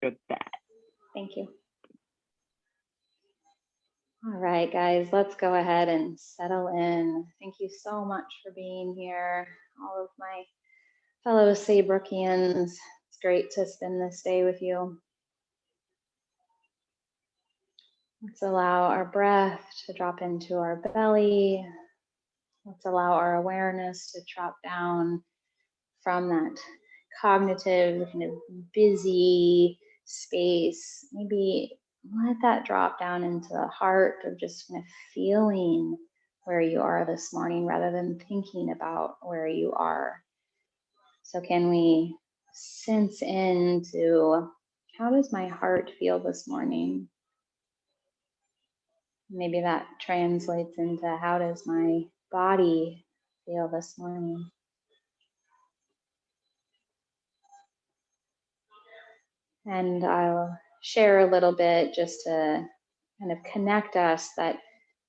after that. Thank you. All right, guys, let's go ahead and settle in. Thank you so much for being here, all of my fellow Saybrokians. It's great to spend this day with you. Let's allow our breath to drop into our belly. Let's allow our awareness to drop down from that cognitive, kind of busy space. Maybe let that drop down into the heart of just kind of feeling where you are this morning rather than thinking about where you are. So can we sense into how does my heart feel this morning? Maybe that translates into how does my body feel this morning? And I'll share a little bit just to kind of connect us that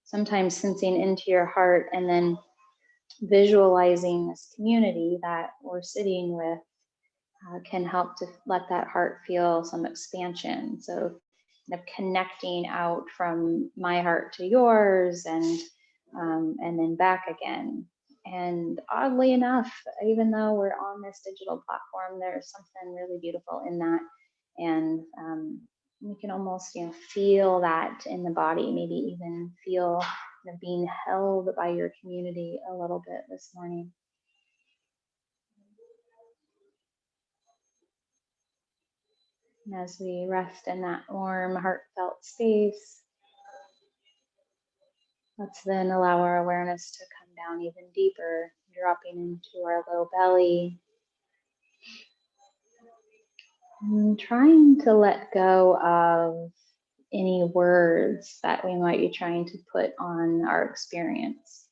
sometimes sensing into your heart and then visualizing this community that we're sitting with can help to let that heart feel some expansion. So kind of connecting out from my heart to yours and then back again. And oddly enough, even though we're on this digital platform, there's something really beautiful in that. And we can almost, feel that in the body, maybe even feel being held by your community a little bit this morning. And as we rest in that warm, heartfelt space, let's then allow our awareness to come down even deeper, dropping into our low belly. And trying to let go of any words that we might be trying to put on our experience.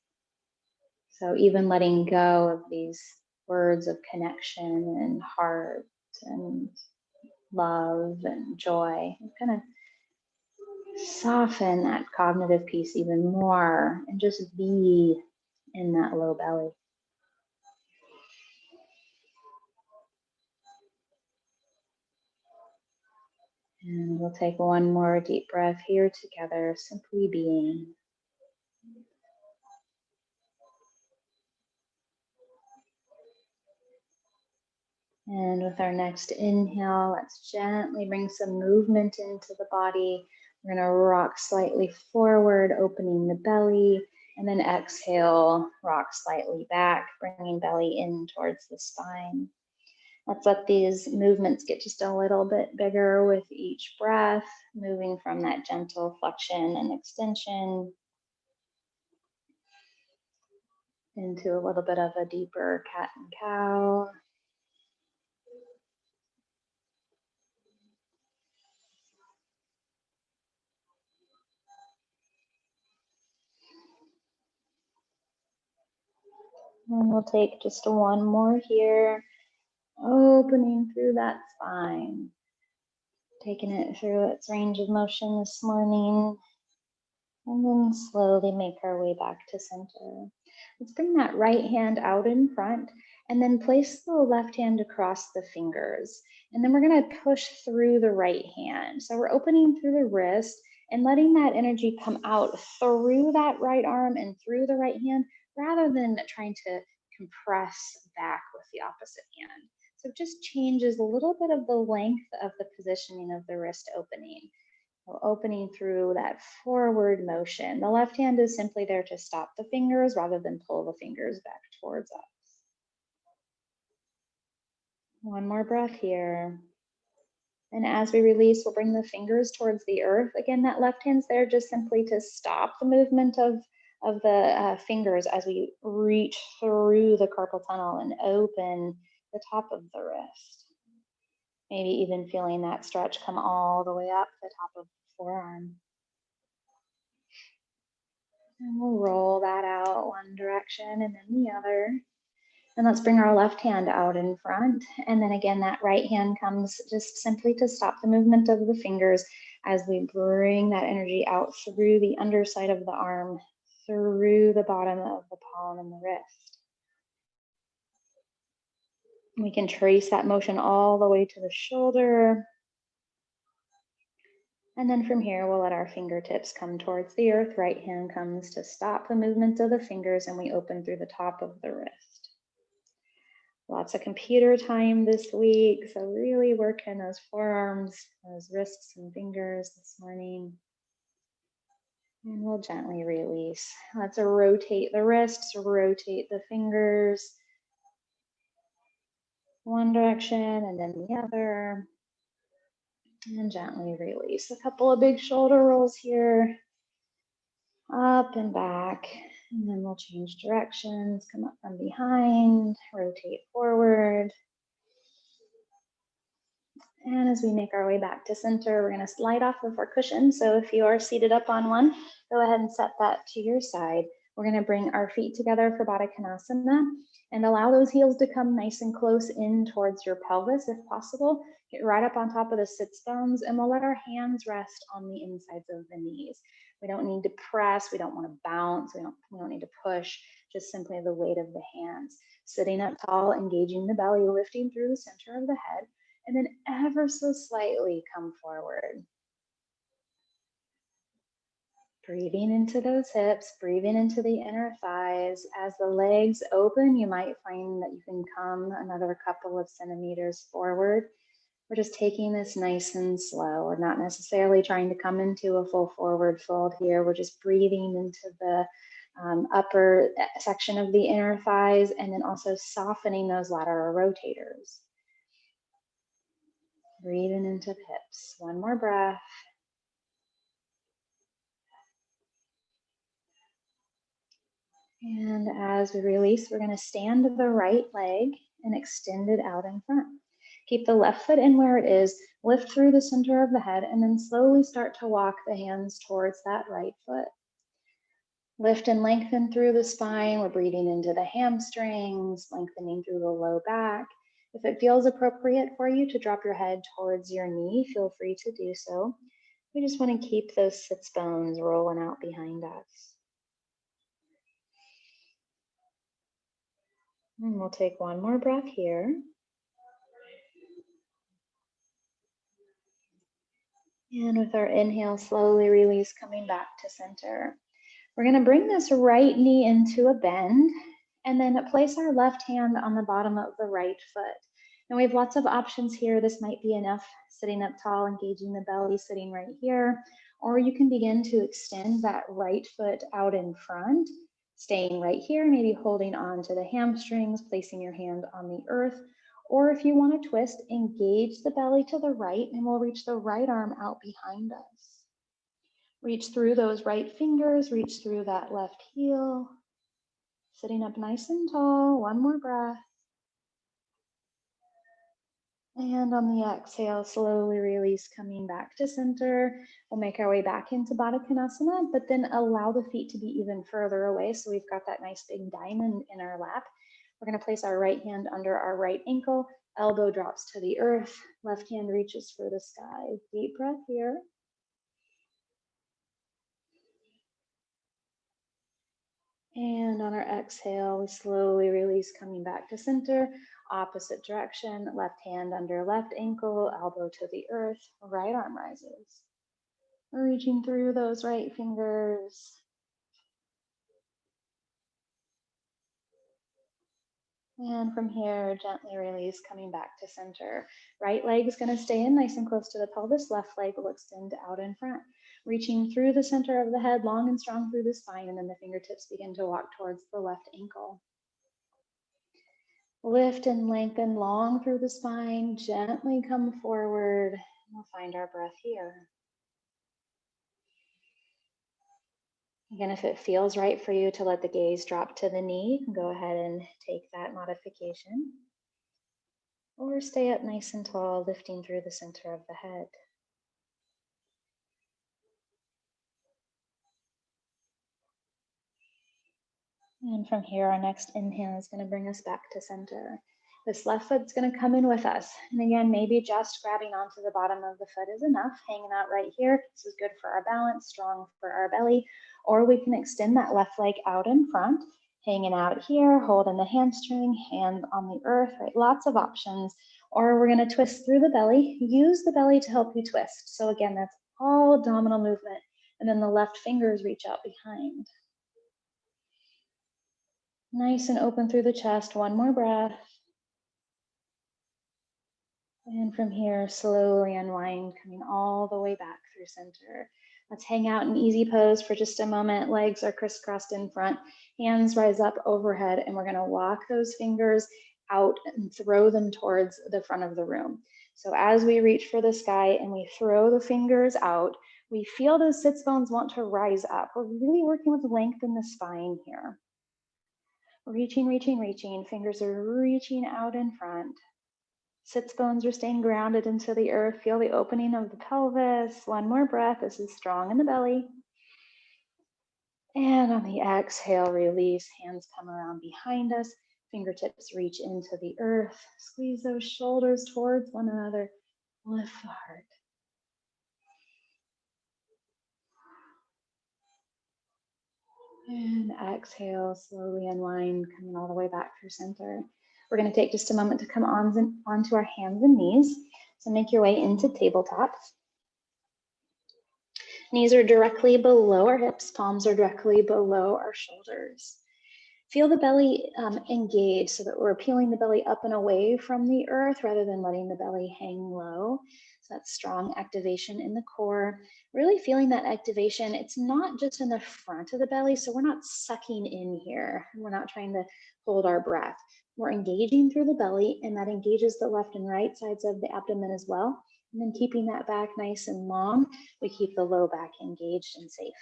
So even letting go of these words of connection and heart and love and joy, kind of soften that cognitive piece even more and just be in that low belly. And we'll take one more deep breath here together, simply being. And with our next inhale, let's gently bring some movement into the body. We're going to rock slightly forward, opening the belly, and then exhale, rock slightly back, bringing belly in towards the spine. Let's let these movements get just a little bit bigger with each breath, moving from that gentle flexion and extension into a little bit of a deeper cat and cow. And we'll take just one more here, opening through that spine, taking it through its range of motion this morning, and then slowly make our way back to center. Let's bring that right hand out in front and then place the left hand across the fingers. And then we're going to push through the right hand. So we're opening through the wrist and letting that energy come out through that right arm and through the right hand rather than trying to compress back with the opposite hand. So it just changes a little bit of the length of the positioning of the wrist opening. So opening through that forward motion. The left hand is simply there to stop the fingers rather than pull the fingers back towards us. One more breath here. And as we release, we'll bring the fingers towards the earth. Again, that left hand's there just simply to stop the movement of the fingers as we reach through the carpal tunnel and open the top of the wrist. Maybe even feeling that stretch come all the way up the top of the forearm. And we'll roll that out one direction and then the other. And let's bring our left hand out in front. And then again, that right hand comes just simply to stop the movement of the fingers as we bring that energy out through the underside of the arm, through the bottom of the palm and the wrist. We can trace that motion all the way to the shoulder, And then from here, we'll let our fingertips come towards the earth. Right hand comes to stop the movement of the fingers, and we open through the top of the wrist. Lots of computer time this week, so really working those forearms, those wrists and fingers this morning. And we'll gently release. Let's rotate the wrists, rotate the fingers. One direction and then the other. And gently release. A couple of big shoulder rolls here. Up and back. And then we'll change directions. Come up from behind. Rotate forward. And as we make our way back to center, we're going to slide off of our cushion. So if you are seated up on one, go ahead and set that to your side. We're going to bring our feet together for Badakanasana and allow those heels to come nice and close in towards your pelvis if possible. Get right up on top of the sits bones, and we'll let our hands rest on the insides of the knees. We don't need to press, we don't want to bounce, we don't need to push, just simply the weight of the hands. Sitting up tall, engaging the belly, lifting through the center of the head, and then ever so slightly come forward. Breathing into those hips, breathing into the inner thighs. As the legs open, you might find that you can come another couple of centimeters forward. We're just taking this nice and slow. We're not necessarily trying to come into a full forward fold here. We're just breathing into the upper section of the inner thighs, and then also softening those lateral rotators. Breathing into the hips. One more breath. And as we release, we're going to stand the right leg and extend it out in front. Keep the left foot in where it is, lift through the center of the head, and then slowly start to walk the hands towards that right foot. Lift and lengthen through the spine. We're breathing into the hamstrings, lengthening through the low back. If it feels appropriate for you to drop your head towards your knee, feel free to do so. We just want to keep those sits bones rolling out behind us. And we'll take one more breath here. And with our inhale, slowly release, coming back to center. We're going to bring this right knee into a bend and then place our left hand on the bottom of the right foot. Now we have lots of options here. This might be enough, sitting up tall, engaging the belly, sitting right here. Or you can begin to extend that right foot out in front, staying right here, maybe holding on to the hamstrings, placing your hand on the earth. Or if you want to twist, engage the belly to the right, and we'll reach the right arm out behind us. Reach through those right fingers, reach through that left heel. Sitting up nice and tall, one more breath. And on the exhale, slowly release, coming back to center. We'll make our way back into Badakanasana, but then allow the feet to be even further away. So we've got that nice big diamond in our lap. We're going to place our right hand under our right ankle, elbow drops to the earth, left hand reaches for the sky. Deep breath here. And on our exhale, we slowly release, coming back to center, opposite direction, left hand under left ankle, elbow to the earth, right arm rises. We're reaching through those right fingers. And from here, gently release, coming back to center. Right leg is going to stay in nice and close to the pelvis. Left leg will extend out in front. Reaching through the center of the head, long and strong through the spine, and then the fingertips begin to walk towards the left ankle. Lift and lengthen long through the spine, gently come forward. We'll find our breath here. Again, if it feels right for you to let the gaze drop to the knee, go ahead and take that modification. Or stay up nice and tall, lifting through the center of the head. And from here, our next inhale is going to bring us back to center. This left foot's going to come in with us. And again, maybe just grabbing onto the bottom of the foot is enough, hanging out right here. This is good for our balance, strong for our belly. Or we can extend that left leg out in front, hanging out here, holding the hamstring, hand on the earth, right? Lots of options. Or we're going to twist through the belly. Use the belly to help you twist. So again, that's all abdominal movement. And then the left fingers reach out behind. Nice and open through the chest. One more breath. And from here, slowly unwind, coming all the way back through center. Let's hang out in easy pose for just a moment. Legs are crisscrossed in front, hands rise up overhead, and we're gonna walk those fingers out and throw them towards the front of the room. So as we reach for the sky and we throw the fingers out, we feel those sits bones want to rise up. We're really working with length in the spine here. Reaching, reaching, reaching. Fingers are reaching out in front. Sits bones are staying grounded into the earth. Feel the opening of the pelvis. One more breath. This is strong in the belly. And on the exhale, release. Hands come around behind us. Fingertips reach into the earth. Squeeze those shoulders towards one another. Lift the heart. And exhale, slowly unwind, coming all the way back through center. We're going to take just a moment to come onto our hands and knees. So make your way into tabletop. Knees are directly below our hips, palms are directly below our shoulders. Feel the belly engage so that we're peeling the belly up and away from the earth rather than letting the belly hang low. So that's strong activation in the core. Really feeling that activation. It's not just in the front of the belly, so we're not sucking in here. We're not trying to hold our breath. We're engaging through the belly, and that engages the left and right sides of the abdomen as well. And then keeping that back nice and long, we keep the low back engaged and safe.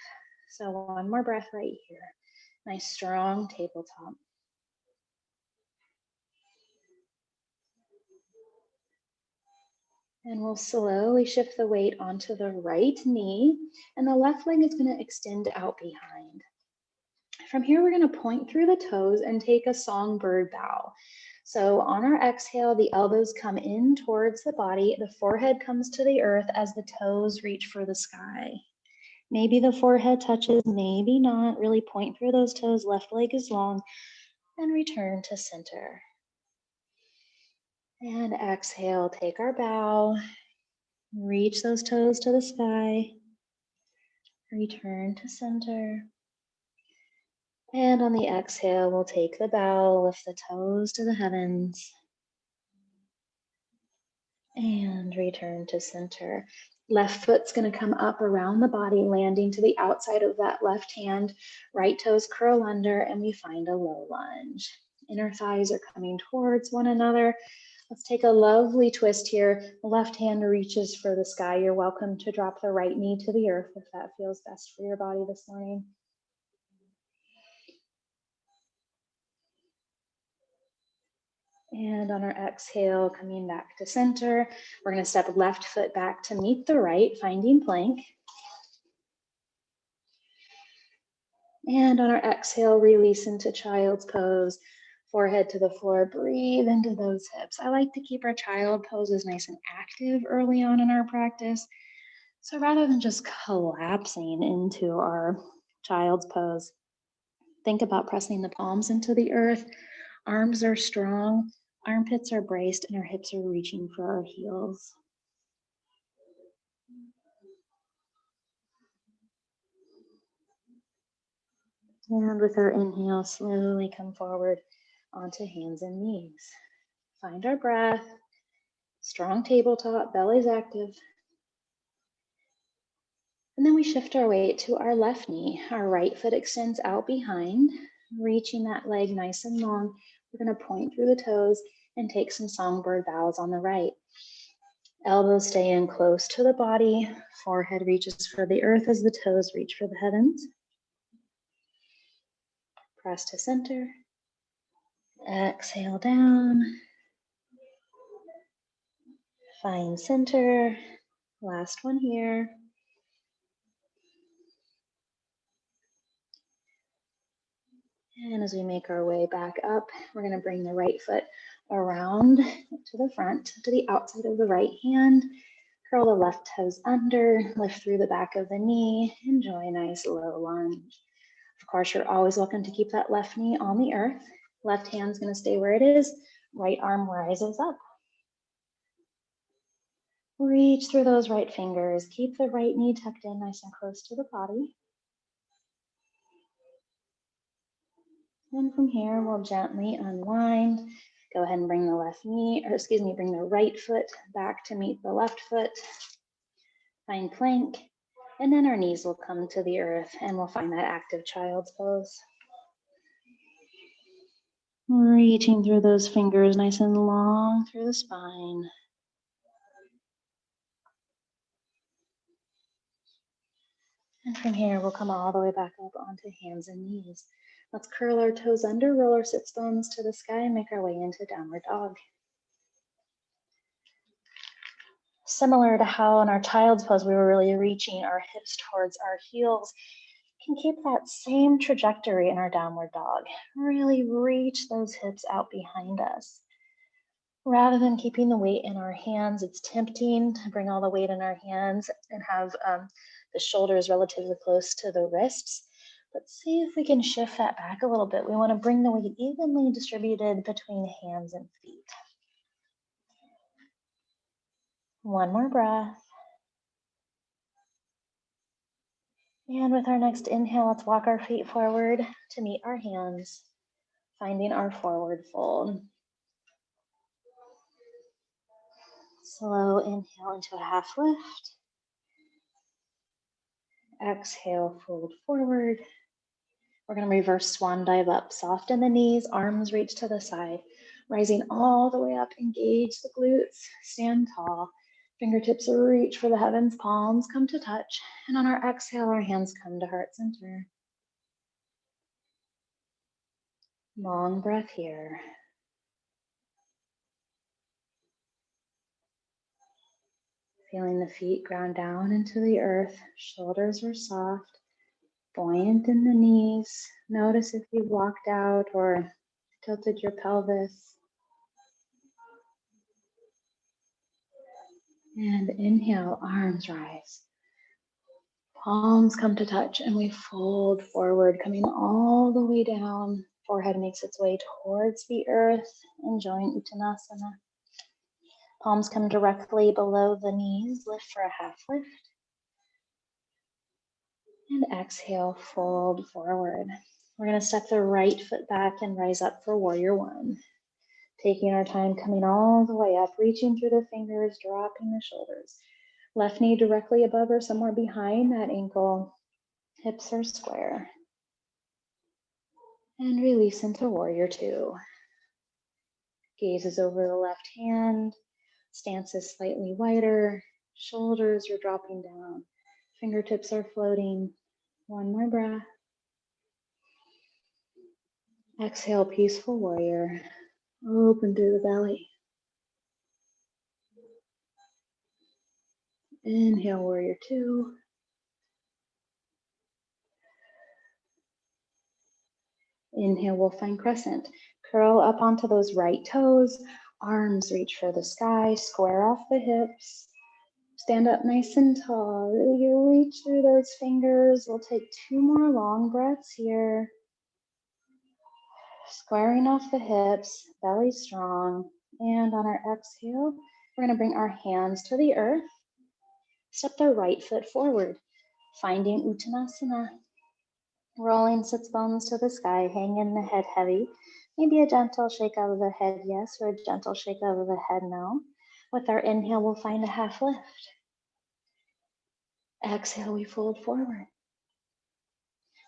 So one more breath right here. Nice strong tabletop. And we'll slowly shift the weight onto the right knee, and the left leg is going to extend out behind. From here, we're going to point through the toes and take a songbird bow. So on our exhale, the elbows come in towards the body, the forehead comes to the earth as the toes reach for the sky. Maybe the forehead touches, maybe not. Really point through those toes, left leg is long, and return to center. And exhale, take our bow, reach those toes to the sky, return to center. And on the exhale, we'll take the bow, lift the toes to the heavens, and return to center. Left foot's going to come up around the body, landing to the outside of that left hand. Right toes curl under, and we find a low lunge. Inner thighs are coming towards one another. Let's take a lovely twist here. The left hand reaches for the sky. You're welcome to drop the right knee to the earth if that feels best for your body this morning. And on our exhale, coming back to center, we're going to step left foot back to meet the right, finding plank. And on our exhale, release into child's pose, forehead to the floor, breathe into those hips. I like to keep our child poses nice and active early on in our practice. So rather than just collapsing into our child's pose, think about pressing the palms into the earth. Arms are strong, armpits are braced, and our hips are reaching for our heels. And with our inhale, slowly come forward onto hands and knees. Find our breath. Strong tabletop, belly's active. And then we shift our weight to our left knee. Our right foot extends out behind, reaching that leg nice and long. We're going to point through the toes and take some songbird bows on the right. Elbows stay in close to the body. Forehead reaches for the earth as the toes reach for the heavens. Press to center. Exhale down. Find center. Last one here. And as we make our way back up, we're going to bring the right foot around to the front, to the outside of the right hand. Curl the left toes under, lift through the back of the knee. Enjoy a nice low lunge. Of course, you're always welcome to keep that left knee on the earth. Left hand's going to stay where it is. Right arm rises up. Reach through those right fingers. Keep the right knee tucked in nice and close to the body. And from here, we'll gently unwind. Go ahead and bring the bring the right foot back to meet the left foot. Find plank. And then our knees will come to the earth and we'll find that active child's pose. Reaching through those fingers nice and long through the spine. And from here, we'll come all the way back up onto hands and knees. Let's curl our toes under, roll our sits bones to the sky, and make our way into downward dog. Similar to how in our child's pose, we were really reaching our hips towards our heels, we can keep that same trajectory in our downward dog. Really reach those hips out behind us. Rather than keeping the weight in our hands, it's tempting to bring all the weight in our hands and have the shoulders relatively close to the wrists. Let's see if we can shift that back a little bit. We want to bring the weight evenly distributed between hands and feet. One more breath. And with our next inhale, let's walk our feet forward to meet our hands, finding our forward fold. Slow inhale into a half lift. Exhale, fold forward. We're going to reverse swan dive up. Soften the knees, arms reach to the side. Rising all the way up, engage the glutes, stand tall. Fingertips reach for the heavens, palms come to touch. And on our exhale, our hands come to heart center. Long breath here. Feeling the feet ground down into the earth. Shoulders are soft, buoyant in the knees. Notice if you've walked out or tilted your pelvis. And inhale, arms rise. Palms come to touch and we fold forward, coming all the way down. Forehead makes its way towards the earth. Enjoying Uttanasana. Palms come directly below the knees. Lift for a half lift. And exhale, fold forward. We're going to step the right foot back and rise up for warrior one. Taking our time, coming all the way up, reaching through the fingers, dropping the shoulders. Left knee directly above or somewhere behind that ankle. Hips are square. And release into warrior two. Gaze is over the left hand. Stance is slightly wider. Shoulders are dropping down. Fingertips are floating. One more breath. Exhale, peaceful warrior. Open through the belly. Inhale, warrior two. Inhale, we'll find crescent. Curl up onto those right toes. Arms reach for the sky. Square off the hips. Stand up nice and tall. Really reach through those fingers. We'll take two more long breaths here. Squaring off the hips, belly strong. And on our exhale, we're going to bring our hands to the earth. Step the right foot forward, finding Uttanasana. Rolling sits bones to the sky, hanging the head heavy. Maybe a gentle shake of the head yes, or a gentle shake of the head no. With our inhale, we'll find a half lift. Exhale, we fold forward.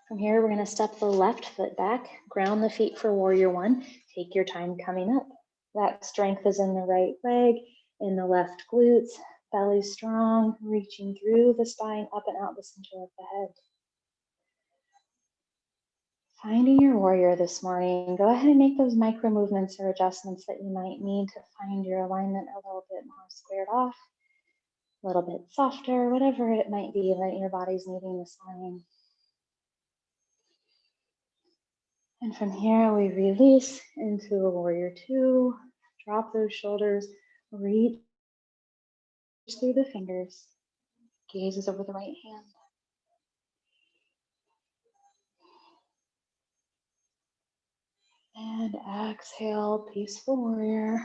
From here, we're going to step the left foot back, ground the feet for warrior one. Take your time coming up. That strength is in the right leg, in the left glutes, belly strong, reaching through the spine, up and out the center of the head. Finding your warrior this morning, go ahead and make those micro movements or adjustments that you might need to find your alignment a little bit more squared off, a little bit softer, whatever it might be that your body's needing this morning. And from here, we release into a warrior two, drop those shoulders, reach through the fingers, gaze is over the right hand. And exhale, peaceful warrior.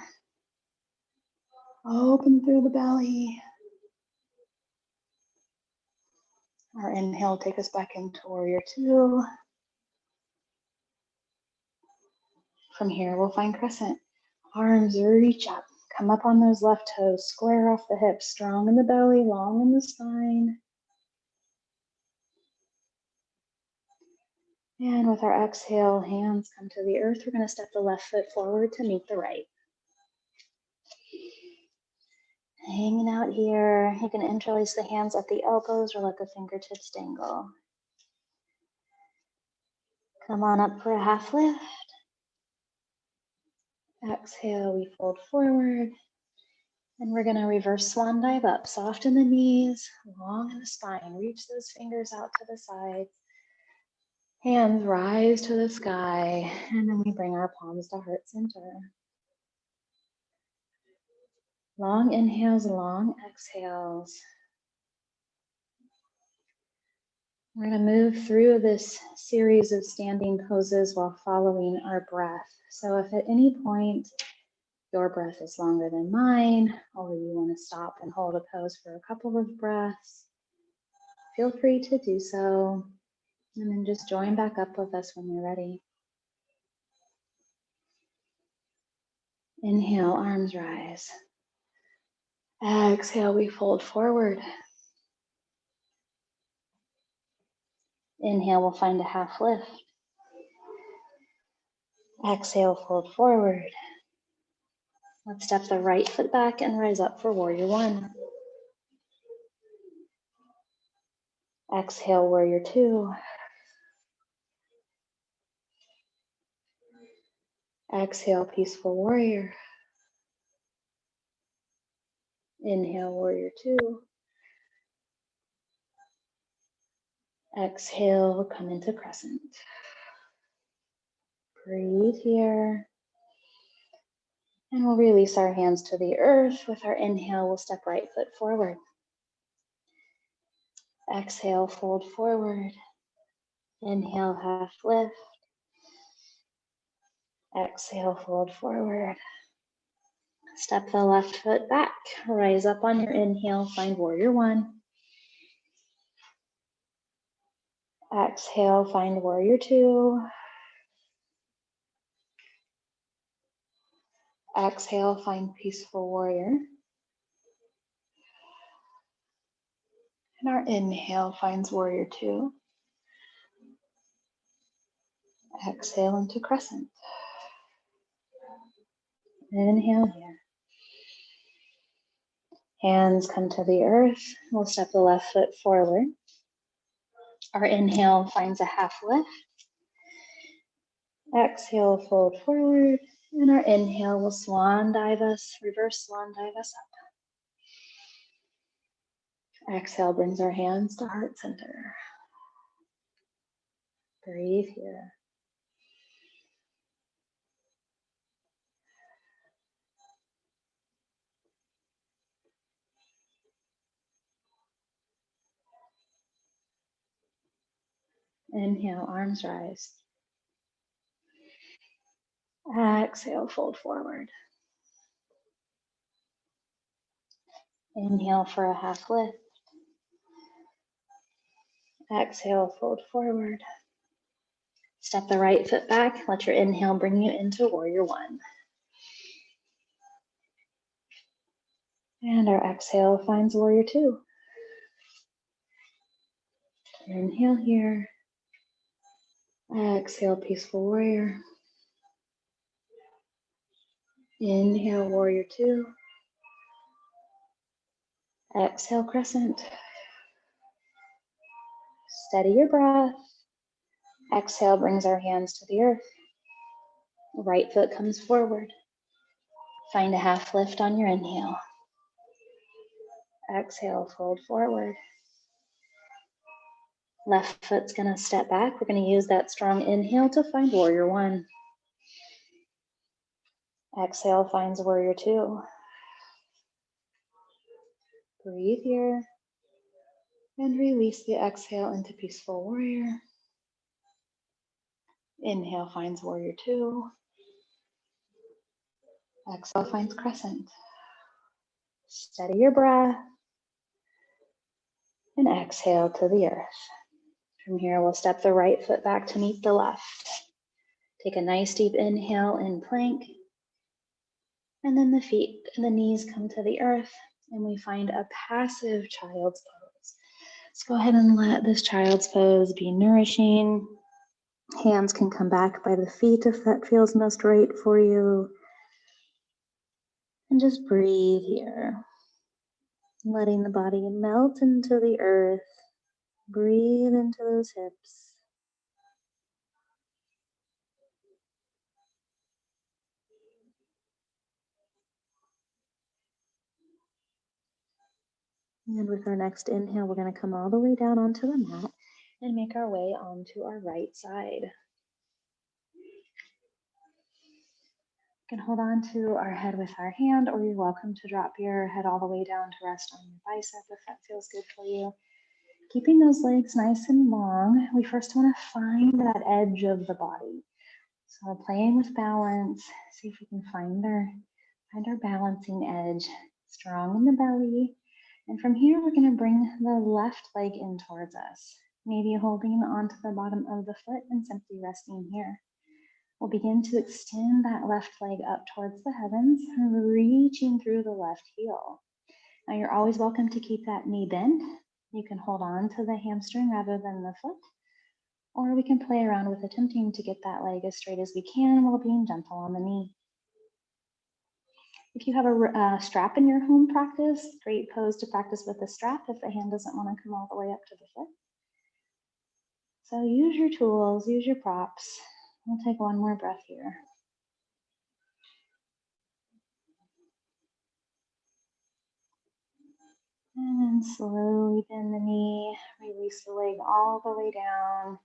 Open through the belly. Our inhale, take us back into warrior two. From here, we'll find crescent. Arms reach up. Come up on those left toes. Square off the hips. Strong in the belly, long in the spine. And with our exhale, hands come to the earth. We're going to step the left foot forward to meet the right. Hanging out here. You can interlace the hands at the elbows or let the fingertips dangle. Come on up for a half lift. Exhale, we fold forward. And we're going to reverse swan dive up. Soft in the knees, long in the spine. Reach those fingers out to the sides. Hands rise to the sky. And then we bring our palms to heart center. Long inhales, long exhales. We're going to move through this series of standing poses while following our breath. So if at any point your breath is longer than mine, or you want to stop and hold a pose for a couple of breaths, feel free to do so. And then just join back up with us when you're ready. Inhale, arms rise. Exhale, we fold forward. Inhale, we'll find a half lift. Exhale, fold forward. Let's step the right foot back and rise up for warrior one. Exhale, warrior two. Exhale, peaceful warrior. Inhale, warrior two. Exhale, come into crescent. Breathe here. And we'll release our hands to the earth. With our inhale, we'll step right foot forward. Exhale, fold forward. Inhale, half lift. Exhale, fold forward. Step the left foot back. Rise up on your inhale, find warrior one. Exhale, find warrior two. Exhale, find peaceful warrior. And our inhale finds warrior two. Exhale into crescent. Inhale here. Hands come to the earth. We'll step the left foot forward. Our inhale finds a half lift. Exhale, fold forward. And our inhale will swan dive us, reverse swan dive us up. Exhale brings our hands to heart center. Breathe here. Inhale, arms rise. Exhale, fold forward. Inhale for a half lift. Exhale, fold forward. Step the right foot back. Let your inhale bring you into warrior one. And our exhale finds warrior two. Inhale here. Exhale, peaceful warrior. Inhale, warrior two. Exhale, crescent. Steady your breath. Exhale brings our hands to the earth. Right foot comes forward. Find a half lift on your inhale. Exhale, fold forward. Left foot's gonna step back. We're gonna use that strong inhale to find warrior one. Exhale finds warrior two. Breathe here. And release the exhale into peaceful warrior. Inhale finds warrior two. Exhale finds crescent. Steady your breath. and exhale to the earth. From here, we'll step the right foot back to meet the left. Take a nice deep inhale in plank. And then the feet and the knees come to the earth and we find a passive child's pose. Let's go ahead and let this child's pose be nourishing. Hands can come back by the feet if that feels most right for you. And just breathe here. Letting the body melt into the earth. Breathe into those hips. And with our next inhale, we're going to come all the way down onto the mat and make our way onto our right side. You can hold on to our head with our hand, or you're welcome to drop your head all the way down to rest on your bicep if that feels good for you. Keeping those legs nice and long, we first want to find that edge of the body. So playing with balance, see if we can find our balancing edge, strong in the belly. And from here, we're going to bring the left leg in towards us, maybe holding onto the bottom of the foot and simply resting here. We'll begin to extend that left leg up towards the heavens, reaching through the left heel. Now you're always welcome to keep that knee bent. You can hold on to the hamstring rather than the foot, or we can play around with attempting to get that leg as straight as we can while being gentle on the knee. If you have a strap in your home practice, great pose to practice with a strap if the hand doesn't want to come all the way up to the foot. So use your tools, use your props. We'll take one more breath here. And then slowly bend the knee, release the leg all the way down.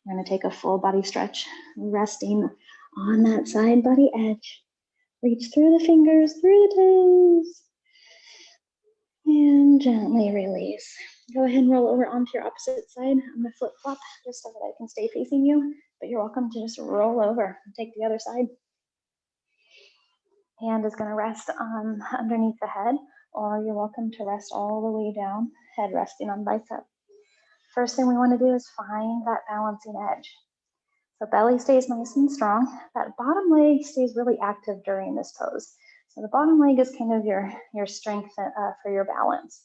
We're going to take a full body stretch, resting on that side body edge. Reach through the fingers, through the toes, and gently release. Go ahead and roll over onto your opposite side. I'm going to flip flop just so that I can stay facing you, but you're welcome to just roll over and take the other side. Hand is going to rest underneath the head, or you're welcome to rest all the way down, head resting on bicep. First thing we want to do is find that balancing edge. So belly stays nice and strong. That bottom leg stays really active during this pose. So the bottom leg is kind of your strength for your balance.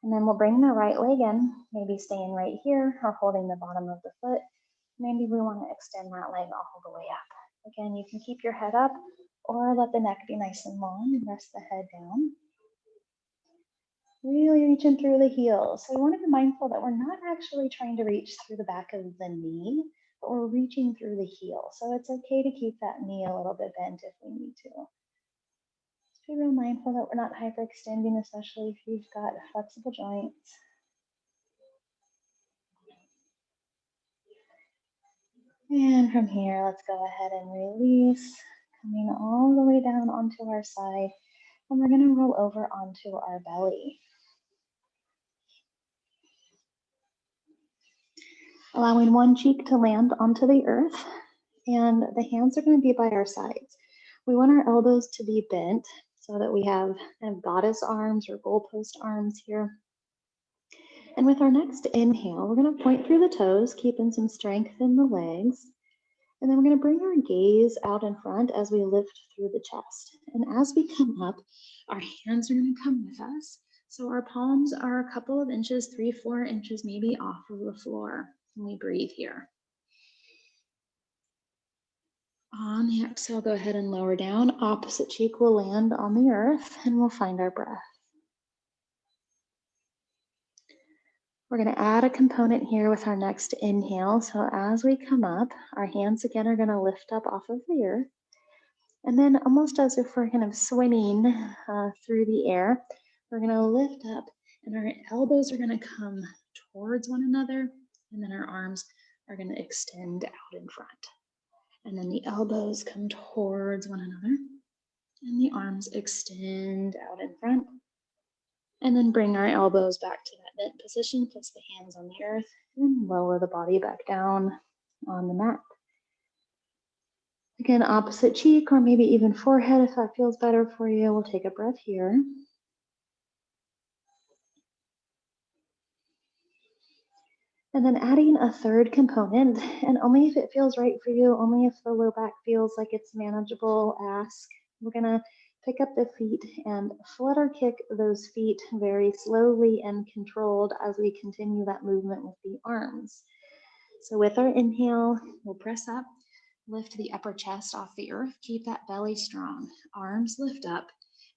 And then we'll bring the right leg in, maybe staying right here or holding the bottom of the foot. Maybe we want to extend that leg all the way up. Again, you can keep your head up or let the neck be nice and long and rest the head down. Really reaching through the heels. So we want to be mindful that we're not actually trying to reach through the back of the knee, but we're reaching through the heel. So it's okay to keep that knee a little bit bent if we need to. Just be real mindful that we're not hyperextending, especially if you've got flexible joints. And from here, let's go ahead and release, coming all the way down onto our side. And we're going to roll over onto our belly. Allowing one cheek to land onto the earth, and the hands are going to be by our sides. We want our elbows to be bent so that we have kind of goddess arms or goalpost arms here. And with our next inhale, we're going to point through the toes, keeping some strength in the legs. And then we're going to bring our gaze out in front as we lift through the chest. And as we come up, our hands are going to come with us. So our palms are a couple of inches, 3-4 inches maybe off of the floor. And we breathe here. On the exhale, go ahead and lower down. Opposite cheek will land on the earth and we'll find our breath. We're going to add a component here with our next inhale. So as we come up, our hands again are going to lift up off of the earth. And then almost as if we're kind of swimming through the air, we're going to lift up and our elbows are going to come towards one another. And then our arms are going to extend out in front. And then the elbows come towards one another. And the arms extend out in front. And then bring our elbows back to that bent position, place the hands on the earth, and lower the body back down on the mat. Again, opposite cheek or maybe even forehead if that feels better for you. We'll take a breath here. And then adding a third component, and only if it feels right for you, only if the low back feels like it's manageable, ask. We're gonna pick up the feet and flutter kick those feet very slowly and controlled as we continue that movement with the arms. So with our inhale, we'll press up, lift the upper chest off the earth, keep that belly strong, arms lift up,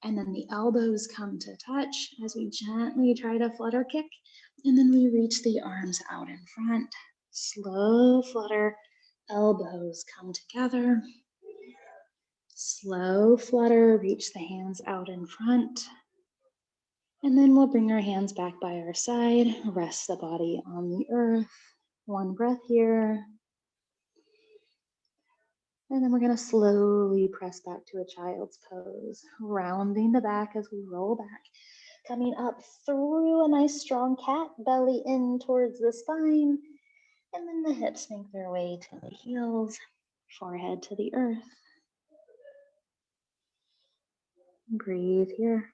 and then the elbows come to touch as we gently try to flutter kick, and then we reach the arms out in front. Slow flutter, elbows come together. Slow flutter, reach the hands out in front. And then we'll bring our hands back by our side, rest the body on the earth. One breath here. And then we're going to slowly press back to a child's pose, rounding the back as we roll back, coming up through a nice strong cat, belly in towards the spine, and then the hips make their way to the heels, forehead to the earth. Breathe here.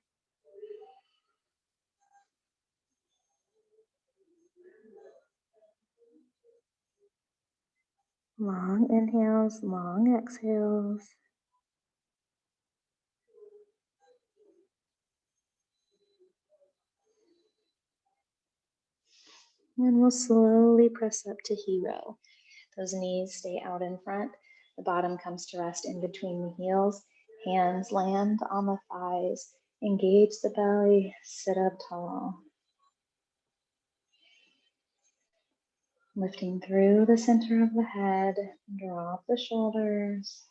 Long inhales, long exhales. And we'll slowly press up to hero. Those knees stay out in front. The bottom comes to rest in between the heels. Hands land on the thighs. Engage the belly. Sit up tall. Lifting through the center of the head. Drop the shoulders.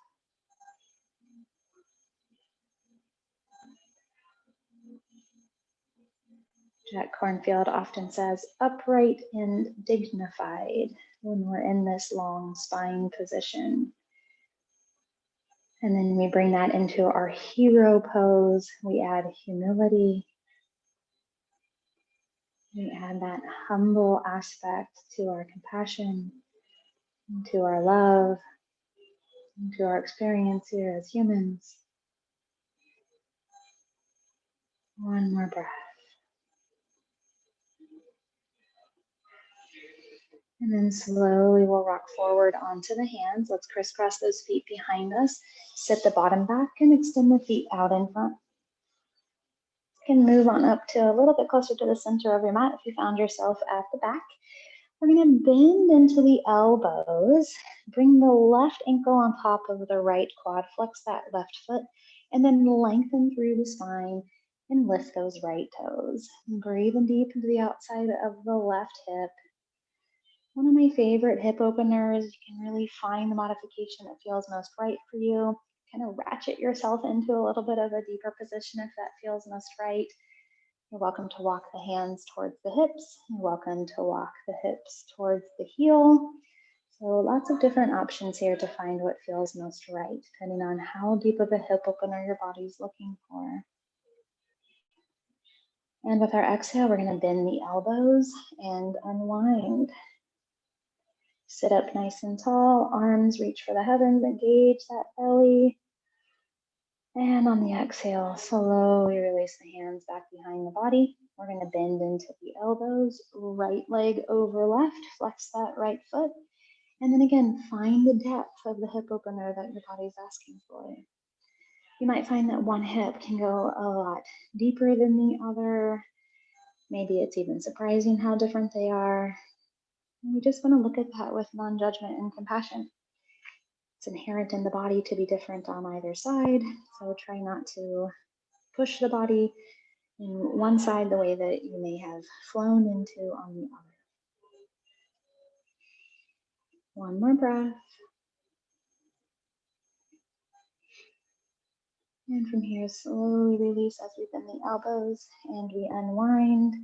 Jack Cornfield often says, upright and dignified when we're in this long spine position. And then we bring that into our hero pose. We add humility. We add that humble aspect to our compassion, to our love, to our experience here as humans. One more breath. And then slowly we'll rock forward onto the hands. Let's crisscross those feet behind us. Sit the bottom back and extend the feet out in front. You can move on up to a little bit closer to the center of your mat if you found yourself at the back. We're going to bend into the elbows. Bring the left ankle on top of the right quad. Flex that left foot. And then lengthen through the spine and lift those right toes. Breathe in deep into the outside of the left hip. One of my favorite hip openers. You can really find the modification that feels most right for you. Kind of ratchet yourself into a little bit of a deeper position if that feels most right. You're welcome to walk the hands towards the hips. You're welcome to walk the hips towards the heel. So lots of different options here to find what feels most right, depending on how deep of a hip opener your body's looking for. And with our exhale, we're going to bend the elbows and unwind. Sit up nice and tall, arms reach for the heavens, engage that belly. And on the exhale, slowly release the hands back behind the body. We're going to bend into the elbows, right leg over left, flex that right foot. And then again, find the depth of the hip opener that your body's asking for. You might find that one hip can go a lot deeper than the other. Maybe it's even surprising how different they are. And we just want to look at that with non-judgment and compassion. It's inherent in the body to be different on either side, so try not to push the body in one side the way that you may have flown into on the other. One more breath. And from here, slowly release as we bend the elbows and we unwind.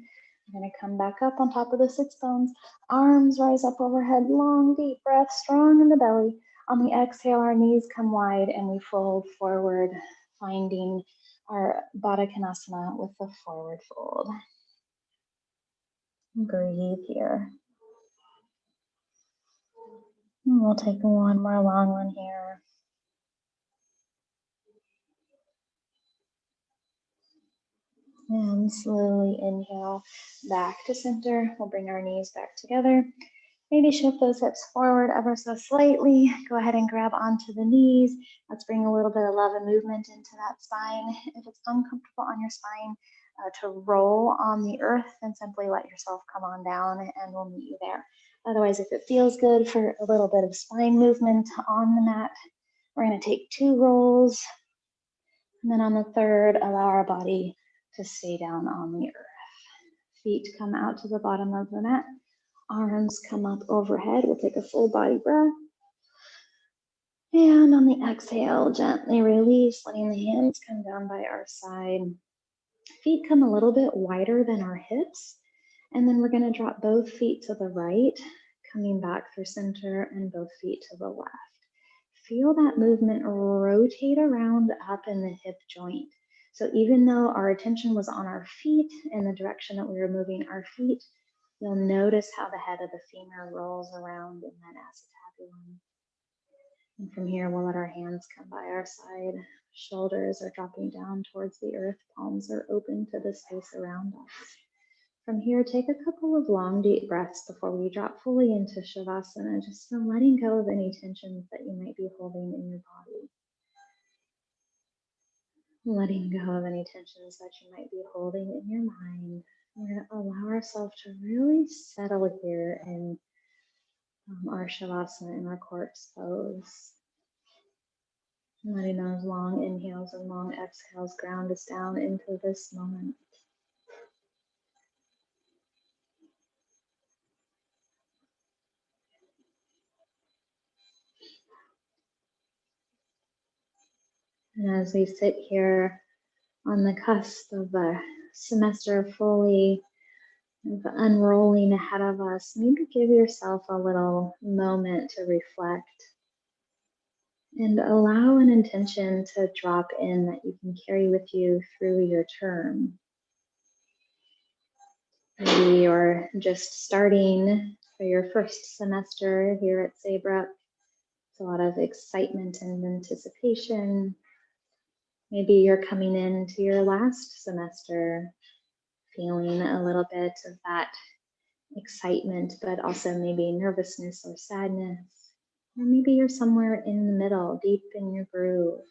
We're going to come back up on top of the sits bones. Arms rise up overhead, long, deep breath, strong in the belly. On the exhale, our knees come wide and we fold forward, finding our Badakanasana with the forward fold. Breathe here. And we'll take one more long one here. And slowly inhale back to center. We'll bring our knees back together. Maybe shift those hips forward ever so slightly. Go ahead and grab onto the knees. Let's bring a little bit of love and movement into that spine. If it's uncomfortable on your spine to roll on the earth, then simply let yourself come on down and we'll meet you there. Otherwise, if it feels good for a little bit of spine movement on the mat, we're going to take 2 rolls. And then on the third, allow our body to stay down on the earth. Feet come out to the bottom of the mat. Arms come up overhead. We'll take a full body breath. And on the exhale, gently release, letting the hands come down by our side. Feet come a little bit wider than our hips. And then we're going to drop both feet to the right, coming back through center, and both feet to the left. Feel that movement rotate around up in the hip joint. So even though our attention was on our feet in the direction that we were moving our feet, you'll notice how the head of the femur rolls around in that acetabulum. And from here, we'll let our hands come by our side. Shoulders are dropping down towards the earth. Palms are open to the space around us. From here, take a couple of long, deep breaths before we drop fully into Shavasana, just letting go of any tensions that you might be holding in your body. Letting go of any tensions that you might be holding in your mind. We're going to allow ourselves to really settle here in our Shavasana, in our corpse pose. Letting those long inhales and long exhales ground us down into this moment. And as we sit here on the cusp of a semester fully unrolling ahead of us, maybe give yourself a little moment to reflect and allow an intention to drop in that you can carry with you through your term. Maybe you're just starting for your first semester here at Saybrook. It's a lot of excitement and anticipation. Maybe you're coming into your last semester feeling a little bit of that excitement, but also maybe nervousness or sadness. Or maybe you're somewhere in the middle, deep in your groove.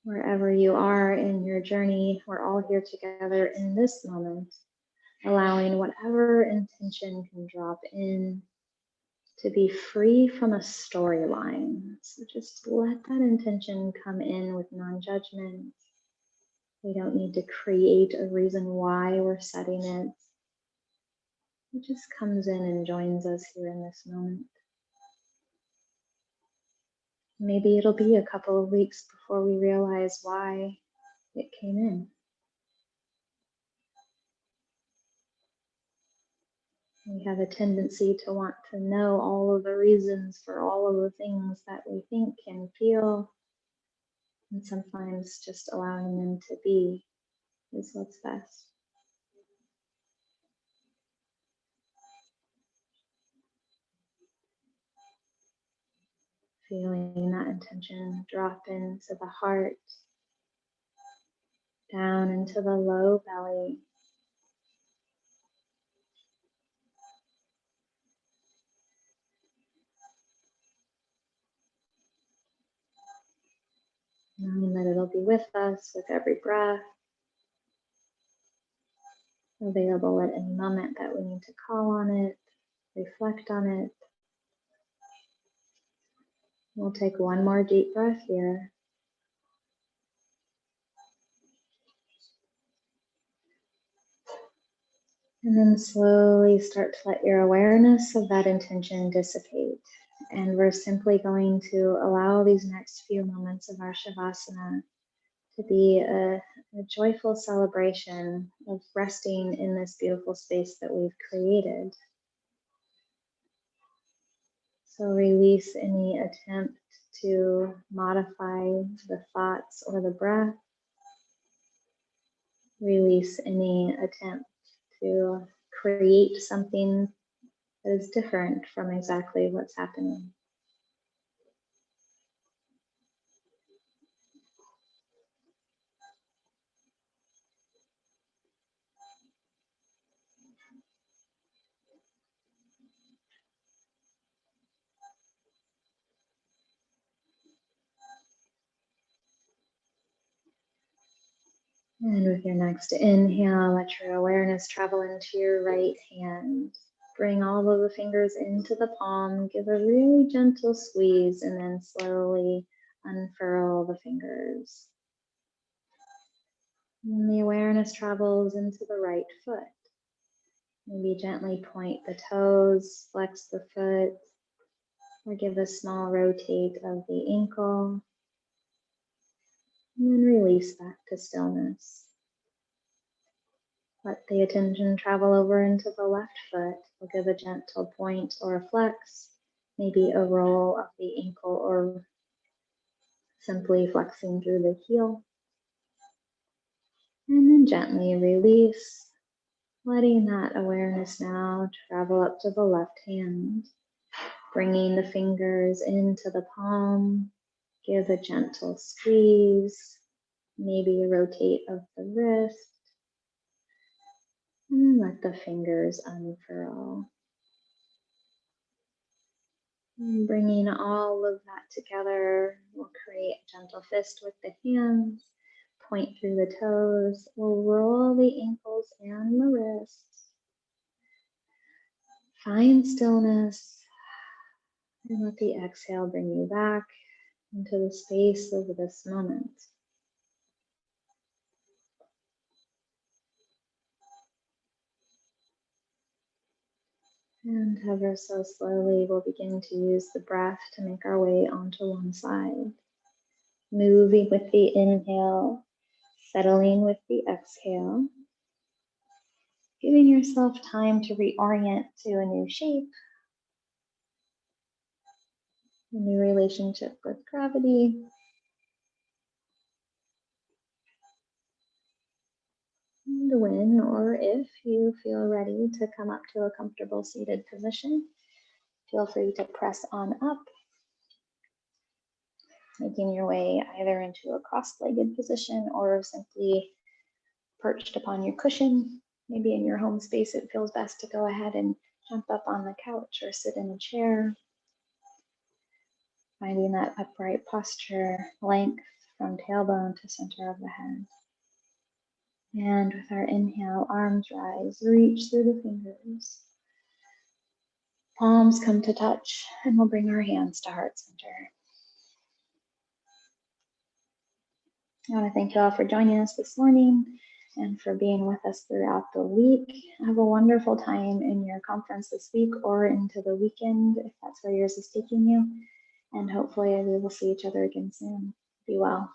Wherever you are in your journey, we're all here together in this moment, allowing whatever intention can drop in to be free from a storyline. So just let that intention come in with non-judgment. We don't need to create a reason why we're setting it. It just comes in and joins us here in this moment. Maybe it'll be a couple of weeks before we realize why it came in. We have a tendency to want to know all of the reasons for all of the things that we think and feel. And sometimes just allowing them to be is what's best. Feeling that intention drop into the heart, down into the low belly. Knowing that it'll be with us with every breath, available at any moment that we need to call on it, reflect on it. We'll take one more deep breath here. And then slowly start to let your awareness of that intention dissipate. And we're simply going to allow these next few moments of our Shavasana to be a joyful celebration of resting in this beautiful space that we've created. So release any attempt to modify the thoughts or the breath. Release any attempt to create something that is different from exactly what's happening. And with your next inhale, let your awareness travel into your right hand. Bring all of the fingers into the palm. Give a really gentle squeeze and then slowly unfurl the fingers. And the awareness travels into the right foot. Maybe gently point the toes, flex the foot, or give a small rotate of the ankle. And then release back to stillness. Let the attention travel over into the left foot. We'll give a gentle point or a flex, maybe a roll of the ankle or simply flexing through the heel. And then gently release, letting that awareness now travel up to the left hand, bringing the fingers into the palm. Give a gentle squeeze, maybe a rotate of the wrist. And let the fingers unfurl. And bringing all of that together, we'll create a gentle fist with the hands, point through the toes. We'll roll the ankles and the wrists. Find stillness, and let the exhale bring you back into the space of this moment. And ever so slowly, we'll begin to use the breath to make our way onto one side. Moving with the inhale, settling with the exhale. Giving yourself time to reorient to a new shape, a new relationship with gravity. And when or if you feel ready to come up to a comfortable seated position, feel free to press on up, making your way either into a cross-legged position or simply perched upon your cushion. Maybe in your home space, it feels best to go ahead and jump up on the couch or sit in a chair. Finding that upright posture, length from tailbone to center of the head. And with our inhale, arms rise, reach through the fingers. Palms come to touch, and we'll bring our hands to heart center. I want to thank you all for joining us this morning and for being with us throughout the week. Have a wonderful time in your conference this week or into the weekend, if that's where yours is taking you. And hopefully we will see each other again soon. Be well.